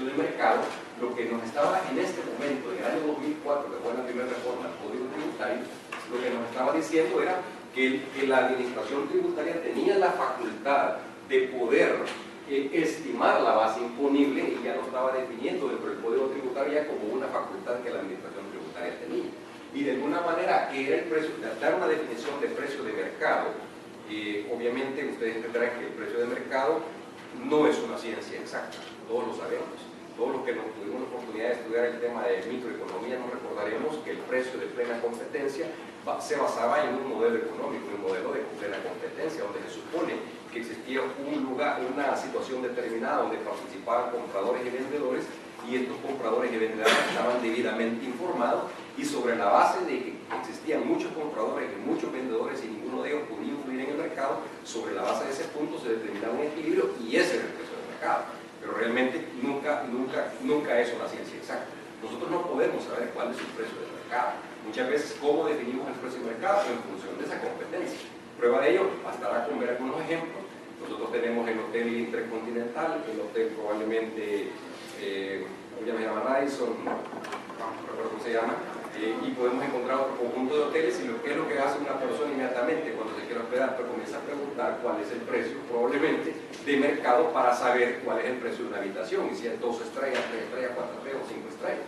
precio de mercado, lo que nos estaba en este momento, en el año 2004, que fue la primera reforma del Código Tributario, lo que nos estaba diciendo era que la administración tributaria tenía la facultad de poder estimar la base imponible, y ya lo estaba definiendo dentro del Código Tributario ya como una facultad que la administración tributaria tenía. Y de alguna manera era el precio, dar una definición de precio de mercado. Obviamente ustedes entenderán que el precio de mercado no es una ciencia exacta, todos lo sabemos. Todos los que nos tuvimos la oportunidad de estudiar el tema de microeconomía nos recordaremos que el precio de plena competencia se basaba en un modelo económico, un modelo de plena competencia, donde se supone que existía un lugar, una situación determinada donde participaban compradores y vendedores, y estos compradores y vendedores estaban debidamente informados, y sobre la base de que existían muchos compradores y muchos vendedores y ninguno de ellos podía influir en el mercado, sobre la base de ese punto se determinaba un equilibrio, y ese era el precio del mercado. Pero realmente nunca es una ciencia exacta. Nosotros no podemos saber cuál es el precio del mercado. Muchas veces, ¿cómo definimos el precio del mercado? En función de esa competencia. Prueba de ello, bastará con ver algunos ejemplos. Nosotros tenemos el Hotel Intercontinental, el hotel probablemente, ya me llama Radisson, no recuerdo cómo se llama, y podemos encontrar otro conjunto de hoteles, y ¿qué es lo que hace una persona inmediatamente cuando se quiere hospedar? Pues comienza a preguntar cuál es el precio, probablemente, de mercado, para saber cuál es el precio de una habitación, y si es 2 estrellas, 3 estrellas, 4 estrellas o 5 estrellas.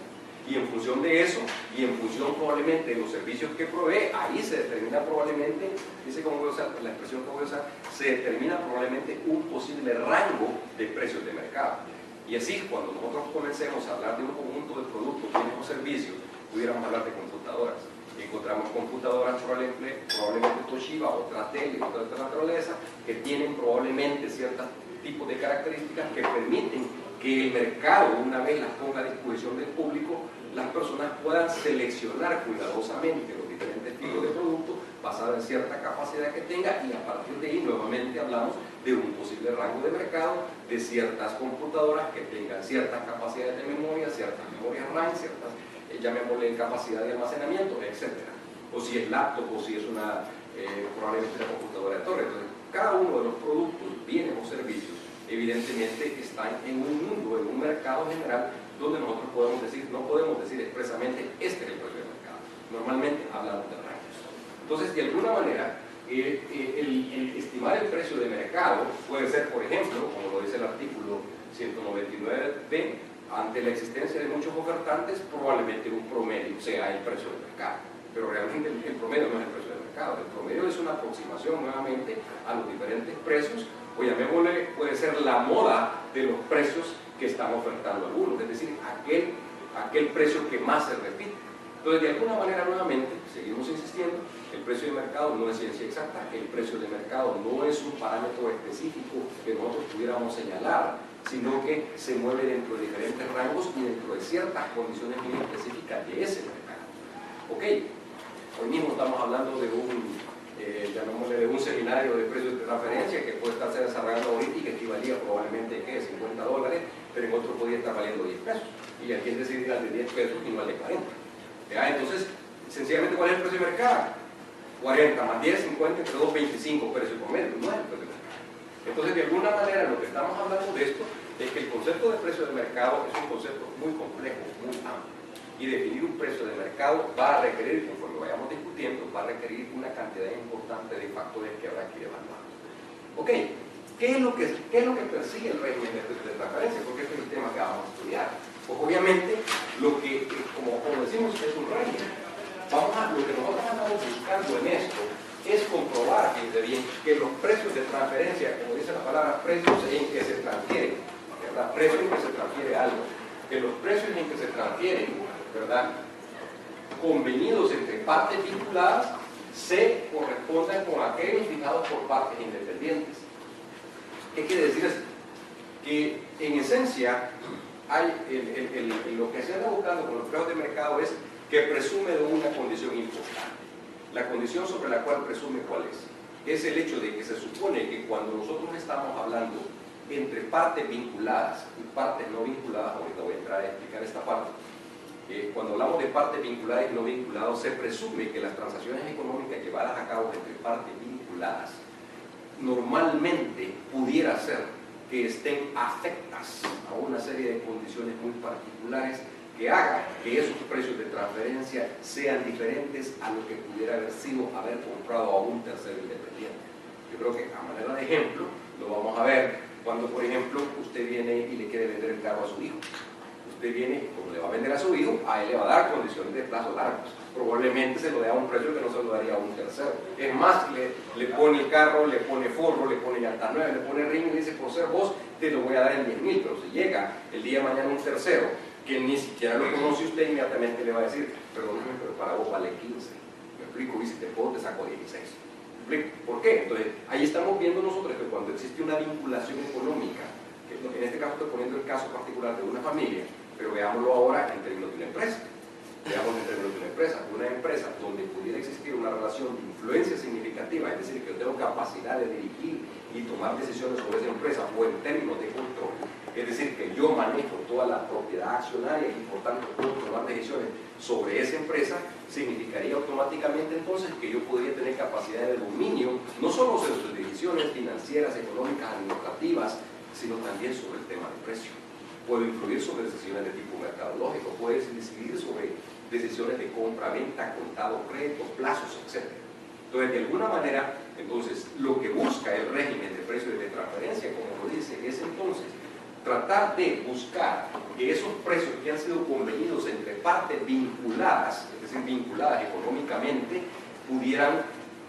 Y en función de eso, y en función probablemente de los servicios que provee, ahí se determina probablemente, dice cómo voy a usar, la expresión que voy a usar, se determina probablemente un posible rango de precios de mercado. Y así, cuando nosotros comencemos a hablar de un conjunto de productos, bienes o servicios, pudiéramos hablar de computadoras. Encontramos computadoras probablemente Toshiba, otras Dell, otras de naturaleza, que tienen probablemente ciertos tipos de características que permiten que el mercado, una vez las ponga a disposición del público, las personas puedan seleccionar cuidadosamente los diferentes tipos de productos basado en cierta capacidad que tenga, y a partir de ahí nuevamente hablamos de un posible rango de mercado de ciertas computadoras que tengan ciertas capacidades de memoria, ciertas memorias RAM, ciertas, llamémosle, capacidad de almacenamiento, etc. O si es laptop, o si es probablemente una computadora de torre. Entonces, cada uno de los productos, bienes o servicios, evidentemente están en un mundo, en un mercado general, donde nosotros podemos decir, no podemos decir expresamente este es el precio de mercado. Normalmente hablamos de rangos. Entonces, de alguna manera, el estimar el precio de mercado puede ser, por ejemplo, como lo dice el artículo 199b, ante la existencia de muchos ofertantes, probablemente un promedio sea el precio del mercado. Pero realmente el promedio no es el precio del mercado. El promedio es una aproximación nuevamente a los diferentes precios, o llamémosle, puede ser la moda de los precios que están ofertando algunos, es decir, aquel precio que más se repite. Entonces, de alguna manera, nuevamente, seguimos insistiendo, el precio de mercado no es ciencia exacta, el precio de mercado no es un parámetro específico que nosotros pudiéramos señalar, sino que se mueve dentro de diferentes rangos y dentro de ciertas condiciones muy específicas de ese mercado. Ok, hoy mismo estamos hablando de llamémosle, de un seminario de precios de referencia que puede estarse desarrollando ahorita y que equivalía probablemente, ¿qué? $50, pero en otro podría estar valiendo 10 pesos. Y alguien decidirá el de 10 pesos y no el de 40. Entonces, sencillamente, ¿cuál es el precio de mercado? 40 más 10, 50, entre 2,25 precio promedio, no es el precio de mercado. Entonces, de alguna manera, lo que estamos hablando de esto es que el concepto de precio de mercado es un concepto muy complejo, muy amplio. Y definir un precio de mercado va a requerir, conforme vayamos discutiendo, va a requerir una cantidad importante de factores que habrá que ir evaluando. Ok, ¿qué es lo que persigue el régimen de transparencia? Porque este es el tema que vamos a estudiar. Pues obviamente, lo que, como decimos, es un régimen. Lo que nosotros estamos buscando en esto es comprobar, bien, que los precios de transferencia, como dice la palabra, precios en que se transfieren, ¿verdad? Precios en que se transfiere algo. Que los precios en que se transfieren, ¿verdad?, convenidos entre partes vinculadas, se correspondan con aquellos fijados por partes independientes. ¿Qué quiere decir esto? Que en esencia lo que se anda buscando con los precios de mercado es que presume de una condición importante. La condición sobre la cual presume, ¿cuál es? Es el hecho de que se supone que cuando nosotros estamos hablando entre partes vinculadas y partes no vinculadas, ahorita voy a entrar a explicar esta parte, cuando hablamos de partes vinculadas y no vinculadas, se presume que las transacciones económicas llevadas a cabo entre partes vinculadas normalmente pudiera ser que estén afectas a una serie de condiciones muy particulares que hagan que esos precios de transferencia sean diferentes a lo que pudiera haber sido haber comprado a un tercero independiente. Yo creo que a manera de ejemplo lo vamos a ver cuando, por ejemplo, usted viene y le quiere vender el carro a su hijo. Usted viene, como le va a vender a su hijo, a él le va a dar condiciones de plazo largos. Probablemente se lo dé a un precio que no se lo daría a un tercero. Es más, le pone el carro, le pone forro, le pone llanta nueva, le pone ring y le dice, por ser vos, te lo voy a dar en 10.000, pero si llega el día de mañana un tercero que ni siquiera lo conoce usted, inmediatamente le va a decir, perdóname, pero para vos vale 15. Me explico, y si te puedo, te saco 16. ¿Me explico? ¿Por qué? Entonces, ahí estamos viendo nosotros que cuando existe una vinculación económica, que en este caso estoy poniendo el caso particular de una familia, pero veámoslo ahora en términos de una empresa. Veamos en términos de una empresa donde pudiera existir una relación de influencia significativa, es decir, que yo tengo capacidad de dirigir y tomar decisiones sobre esa empresa, o en términos de control, es decir, que yo manejo toda la propiedad accionaria y por tanto puedo tomar decisiones sobre esa empresa, significaría automáticamente entonces que yo podría tener capacidad de dominio, no solo sobre sus decisiones financieras, económicas, administrativas, sino también sobre el tema de precio. Puedo influir sobre decisiones de tipo mercadológico, puedo decidir sobre decisiones de compra, venta, contado, crédito, plazos, etc. Entonces, de alguna manera, entonces, lo que busca el régimen de precios de transferencia, como lo dice, es entonces tratar de buscar que esos precios que han sido convenidos entre partes vinculadas, es decir, vinculadas económicamente, pudieran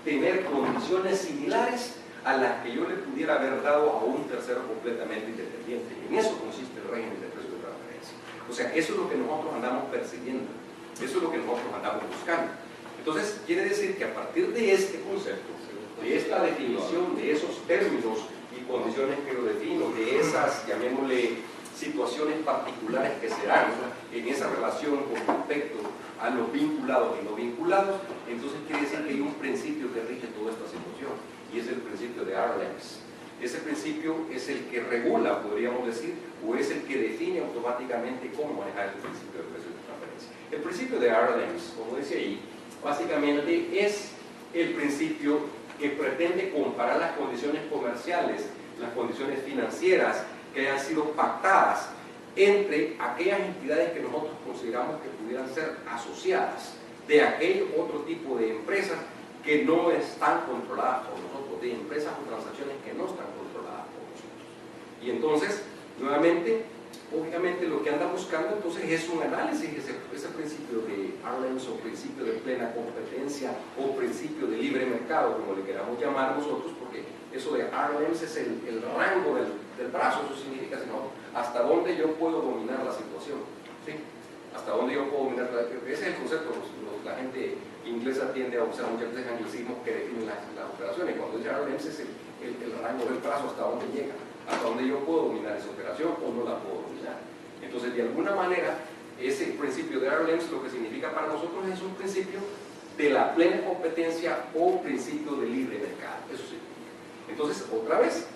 tener condiciones similares a las que yo le pudiera haber dado a un tercero completamente independiente. Y en eso consiste el régimen de precios de transferencia. O sea, eso es lo que nosotros andamos persiguiendo, eso es lo que nosotros andamos buscando. Entonces, quiere decir que a partir de este concepto, de esta definición, de esos términos y condiciones que lo defino, de esas, llamémosle, situaciones particulares que se dan en esa relación con respecto a los vinculados y no vinculados, entonces quiere decir que hay un principio que rige toda esta situación, y es el principio de Arlen's. Ese principio es el que regula, podríamos decir, o es el que define automáticamente cómo manejar el principio de precio de transferencia. El principio de Arlen's, como dice ahí, básicamente es el principio que pretende comparar las condiciones comerciales, las condiciones financieras que hayan sido pactadas entre aquellas entidades que nosotros consideramos que pudieran ser asociadas de aquel otro tipo de empresas que no están controladas por nosotros, de empresas o transacciones que no están controladas por nosotros. Y entonces, nuevamente, obviamente lo que anda buscando entonces es un análisis, ese principio de Arlen's o principio de plena competencia o principio de libre mercado, como le queramos llamar nosotros, porque eso de Arlen's es el rango del brazo, eso significa hasta dónde yo puedo dominar la situación, ¿sí? Hasta dónde yo puedo dominar ese es el concepto. La gente inglesa tiende a usar muchas veces anglicismos que definen las operaciones. Cuando dice Arlen's es el rango del brazo, hasta dónde llega, hasta dónde yo puedo dominar esa operación o no la puedo dominar. Entonces, de alguna manera, ese principio de Arlen's lo que significa para nosotros es un principio de la plena competencia o principio de libre mercado. Eso significa. Entonces, otra vez,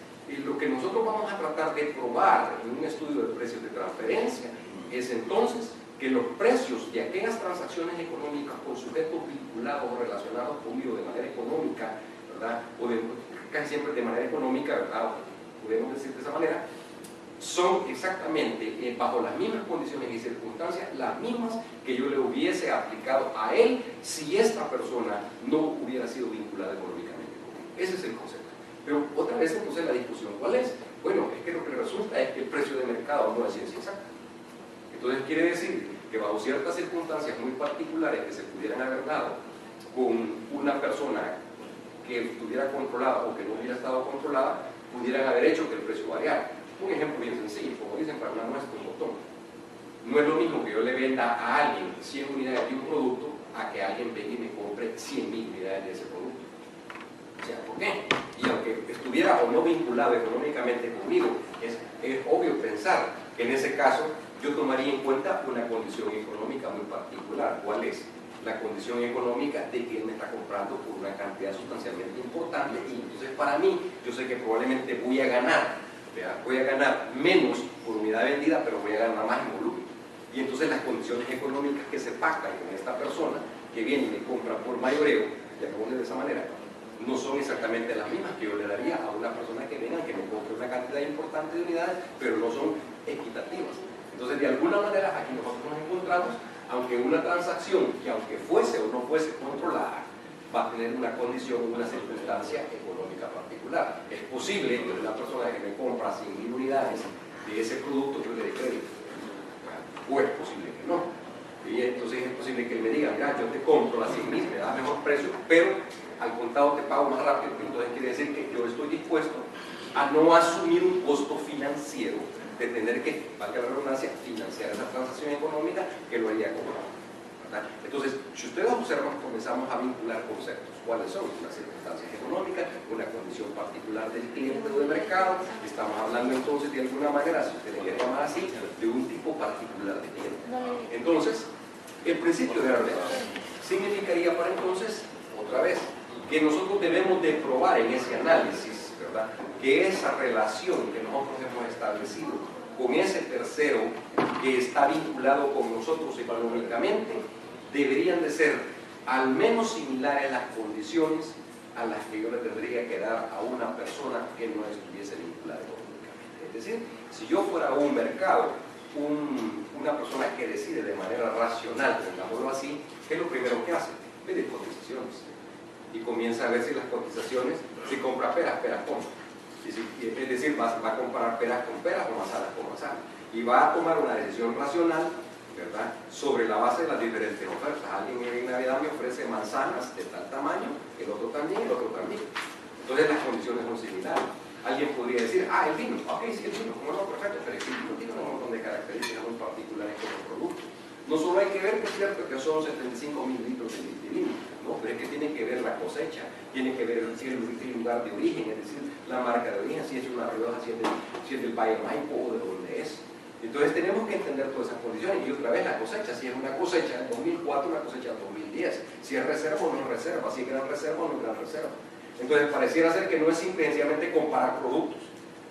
lo que nosotros vamos a tratar de probar en un estudio de precios de transferencia es entonces que los precios de aquellas transacciones económicas con sujetos vinculados o relacionados conmigo de manera económica, ¿verdad? O casi siempre de manera económica, ¿verdad? Podemos decir de esa manera, son exactamente bajo las mismas condiciones y circunstancias, las mismas que yo le hubiese aplicado a él si esta persona no hubiera sido vinculada económicamente conmigo. Ese es el concepto. Pero otra vez entonces la discusión, ¿cuál es? Bueno, es que lo que resulta es que el precio de mercado no es ciencia exacta. Entonces quiere decir que bajo ciertas circunstancias muy particulares que se pudieran haber dado con una persona que estuviera controlada o que no hubiera estado controlada, pudieran haber hecho que el precio variara. Un ejemplo bien sencillo, como dicen para una muestra, un botón. No es lo mismo que yo le venda a alguien 100 unidades de un producto a que alguien venga y me compre 100.000 unidades de ese producto. O sea, ¿por qué? Y aunque estuviera o no vinculado económicamente conmigo, es obvio pensar que en ese caso yo tomaría en cuenta una condición económica muy particular. ¿Cuál es? La condición económica de que él me está comprando por una cantidad sustancialmente importante, y entonces para mí, yo sé que probablemente voy a ganar menos por unidad vendida, pero voy a ganar más en volumen. Y entonces las condiciones económicas que se pactan con esta persona que viene y me compra por mayoreo, llamémosle de esa manera, no son exactamente las mismas que yo le daría a una persona que venga, que me compre una cantidad importante de unidades, pero no son equitativas. datos, aunque una transacción que aunque fuese o no fuese controlada, va a tener una condición, una circunstancia económica particular. Es posible que una persona que me compra 100.000 unidades de ese producto yo le dé crédito, o es posible que no. Y entonces es posible que él me diga, mira, yo te compro las 100.000, me das mejor precio, pero al contado te pago más rápido. Entonces quiere decir que yo estoy dispuesto a no asumir un costo financiero de tener que, valga la redundancia, financiar esa transacción económica que lo haría como. Entonces, si ustedes observan, comenzamos a vincular conceptos. ¿Cuáles son? Unas circunstancias económicas, una condición particular del cliente o del mercado. Estamos hablando entonces de alguna manera, si usted le quiere llamar así, de un tipo particular de cliente. Entonces, el principio de la relación significaría para entonces, otra vez, que nosotros debemos de probar en ese análisis, ¿verdad?, que esa relación que nosotros hemos establecido con ese tercero que está vinculado con nosotros económicamente, deberían de ser al menos similares las condiciones a las que yo le tendría que dar a una persona que no estuviese vinculada económicamente. Es decir, si yo fuera a un mercado, una persona que decide de manera racional, pongámoslo así, ¿qué es lo primero que hace? Pedir cotizaciones. Y comienza a ver si las cotizaciones, si compra peras, peras compra. Es decir, va a comparar peras con peras o manzanas con manzanas. Y va a tomar una decisión racional, ¿verdad?, sobre la base de las diferentes ofertas. Alguien en Navidad me ofrece manzanas de tal tamaño, el otro también, el otro también. Entonces las condiciones son similares. Alguien podría decir, el vino, ok, sí, el vino, como no, perfecto, pero el vino tiene un montón de características muy particulares como producto. No solo hay que ver que es cierto que son 75.000 litros de vino, no, pero es que tiene que ver la cosecha, tiene que ver si el lugar de origen, es decir, la marca de origen, si es una Rioja, si es del Valle Maipo o de donde es. Entonces tenemos que entender todas esas condiciones. Y otra vez la cosecha, si es una cosecha del 2004, una cosecha del 2010, si es reserva o no es reserva, si es gran reserva o no es gran reserva. Entonces pareciera ser que no es simplemente comparar productos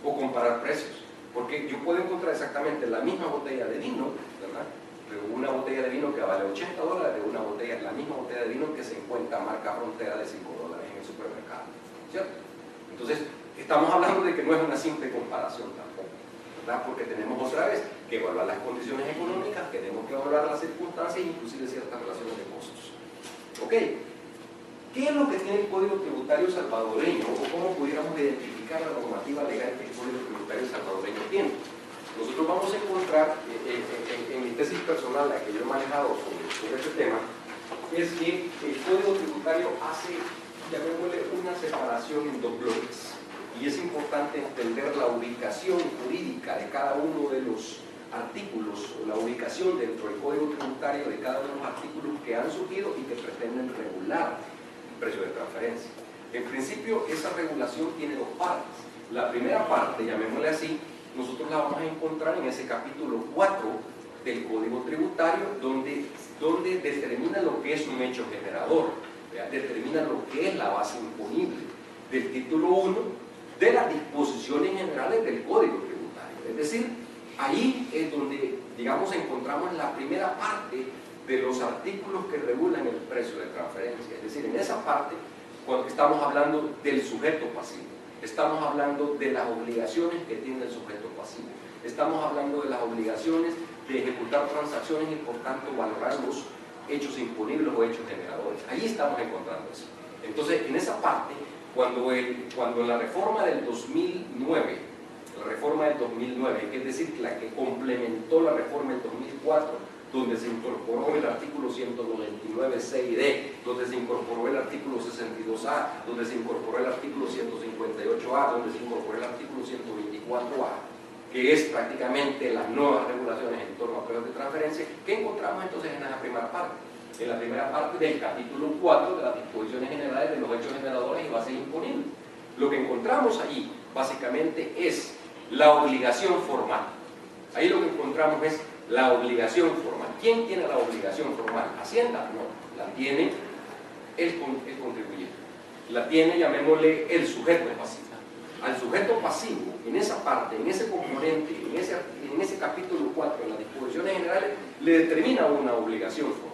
o comparar precios, porque yo puedo encontrar exactamente la misma botella de vino, ¿verdad?, pero una botella de vino que vale $80 de una botella, la misma botella de vino que se encuentra marca Frontera de $5 en el supermercado, ¿cierto? Entonces estamos hablando de que no es una simple comparación tampoco, ¿verdad?, porque tenemos otra vez que evaluar las condiciones económicas, tenemos que evaluar las circunstancias e inclusive ciertas relaciones de costos. ¿Ok? ¿Qué es lo que tiene el Código Tributario salvadoreño o cómo pudiéramos identificar la normativa legal que el Código Tributario salvadoreño tiene? Nosotros vamos a encontrar en mi tesis personal, la que yo he manejado sobre este tema, es que el Código Tributario hace, llamémosle, una separación en dos bloques. Y es importante entender la ubicación jurídica de cada uno de los artículos, o la ubicación dentro del Código Tributario de cada uno de los artículos que han surgido y que pretenden regular el precio de transferencia. En principio, esa regulación tiene dos partes. La primera parte, llamémosle así, nosotros la vamos a encontrar en ese capítulo 4 del Código Tributario, donde determina lo que es un hecho generador, ¿verdad?, determina lo que es la base imponible. Del título 1 de las disposiciones generales del Código Tributario. Es decir, ahí es donde, digamos, encontramos la primera parte de los artículos que regulan el precio de transferencia. Es decir, en esa parte, cuando estamos hablando del sujeto pasivo, estamos hablando de las obligaciones que tiene el sujeto pasivo, estamos hablando de las obligaciones de ejecutar transacciones y por tanto valorar los hechos imponibles o hechos generadores. Ahí estamos encontrando eso. Entonces, en esa parte, cuando en la reforma del 2009, que es decir, la que complementó la reforma del 2004, donde se incorporó el artículo 199C y D, donde se incorporó el artículo 62A, donde se incorporó el artículo 158A, donde se incorporó el artículo 124A, que es prácticamente las nuevas regulaciones en torno a precios de transferencia, que encontramos entonces en la primera parte. En la primera parte del capítulo 4 de las disposiciones generales de los hechos generadores y bases imponibles. Lo que encontramos allí, básicamente, es la obligación formal. Ahí lo que encontramos es la obligación formal. ¿Quién tiene la obligación formal? ¿Hacienda? No, la tiene el contribuyente. La tiene, llamémosle, el sujeto pasivo. Al sujeto pasivo, en esa parte, en ese componente, en ese capítulo 4 de las disposiciones generales, le determina una obligación formal.